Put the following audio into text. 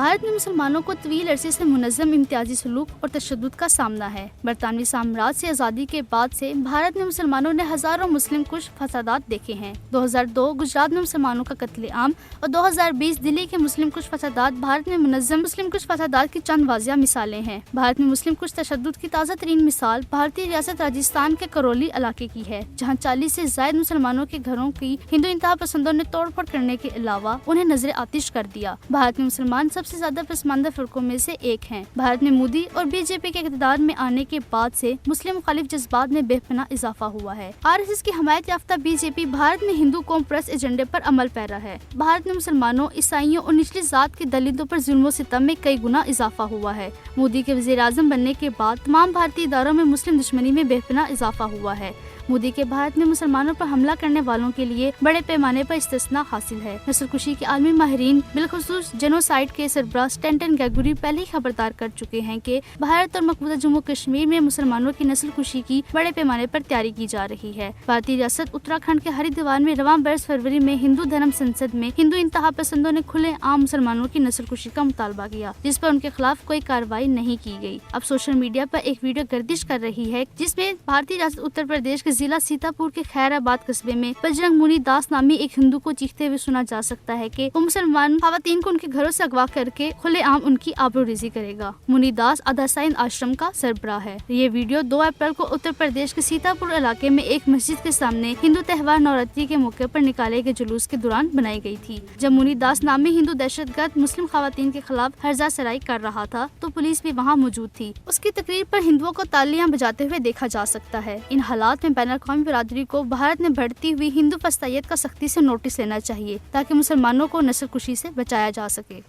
بھارت میں مسلمانوں کو طویل عرصے سے منظم امتیازی سلوک اور تشدد کا سامنا ہے۔ برطانوی سامراج سے آزادی کے بعد سے بھارت میں مسلمانوں نے ہزاروں مسلم کش فسادات دیکھے ہیں۔ 2002 گجرات میں مسلمانوں کا قتل عام اور 2020 دلی کے مسلم کش فسادات بھارت میں منظم مسلم کش فسادات کی چند واضح مثالیں ہیں۔ بھارت میں مسلم کش تشدد کی تازہ ترین مثال بھارتی ریاست راجستھان کے کرولی علاقے کی ہے، جہاں 40 سے زائد مسلمانوں کے گھروں کی ہندو انتہا پسندوں نے توڑ پھوڑ کرنے کے علاوہ انہیں نظر آتش کر دیا۔ بھارت میں مسلمان سب سے زیادہ پسماندہ فرقوں میں سے ایک ہیں۔ بھارت میں مودی اور بی جے پی کے اقتدار میں آنے کے بعد سے مسلم مخالف جذبات میں بے پناہ اضافہ ہوا ہے۔ RSS کی حمایت یافتہ بی جے پی بھارت میں ہندو قوم پرست ایجنڈے پر عمل پیرا ہے۔ بھارت میں مسلمانوں، عیسائیوں اور نچلی ذات کے دلتوں پر ظلم و ستم میں کئی گنا اضافہ ہوا ہے۔ مودی کے وزیر اعظم بننے کے بعد تمام بھارتی اداروں میں مسلم دشمنی میں بے پناہ اضافہ ہوا ہے۔ مودی کے بھارت میں مسلمانوں پر حملہ کرنے والوں کے لیے بڑے پیمانے پر استثناء حاصل ہے۔ نسل کشی کے عالمی ماہرین بالخصوص جینوسائیڈ کے سربراہ اسٹینٹن گیگوری پہلے ہی خبردار کر چکے ہیں کہ بھارت اور مقبوضہ جموں کشمیر میں مسلمانوں کی نسل کشی کی بڑے پیمانے پر تیاری کی جا رہی ہے۔ بھارتی ریاست اتراکھنڈ کے ہری دیوار میں رواں برس فروری میں ہندو دھرم سنسد میں ہندو انتہا پسندوں نے کھلے عام مسلمانوں کی نسل کشی کا مطالبہ کیا، جس پر ان کے خلاف کوئی کارروائی نہیں کی گئی۔ اب سوشل میڈیا پر ایک ویڈیو گردش کر رہی ہے جس میں بھارتی ریاست اتر پردیش کے ضلع سیتا پور کے خیر آباد قصبے میں بجرنگ منی داس نامی ایک ہندو کو چیختے ہوئے سنا جا سکتا ہے کہ وہ مسلمان خواتین کو ان کے گھروں سے اغوا کر کے کھلے عام ان کی آبروریزی کرے گا۔ منی داس اداسائن آشرم کا سربراہ ہے۔ یہ ویڈیو 2 اپریل کو اتر پردیش کے سیتا پور علاقے میں ایک مسجد کے سامنے ہندو تہوار نوراتری کے موقع پر نکالے گئے جلوس کے دوران بنائی گئی تھی۔ جب منی داس نامی ہندو دہشت گرد مسلم خواتین کے خلاف ہرزہ سرائی کر رہا تھا تو پولیس بھی وہاں موجود تھی۔ اس کی تقریر پر ہندوؤں کو تالیاں بجاتے ہوئے دیکھا جا سکتا ہے۔ ان حالات میں بین الاقوامی برادری کو بھارت میں بڑھتی ہوئی ہندو فسادیت کا سختی سے نوٹس لینا چاہیے تاکہ مسلمانوں کو نسل کشی سے بچایا جا سکے۔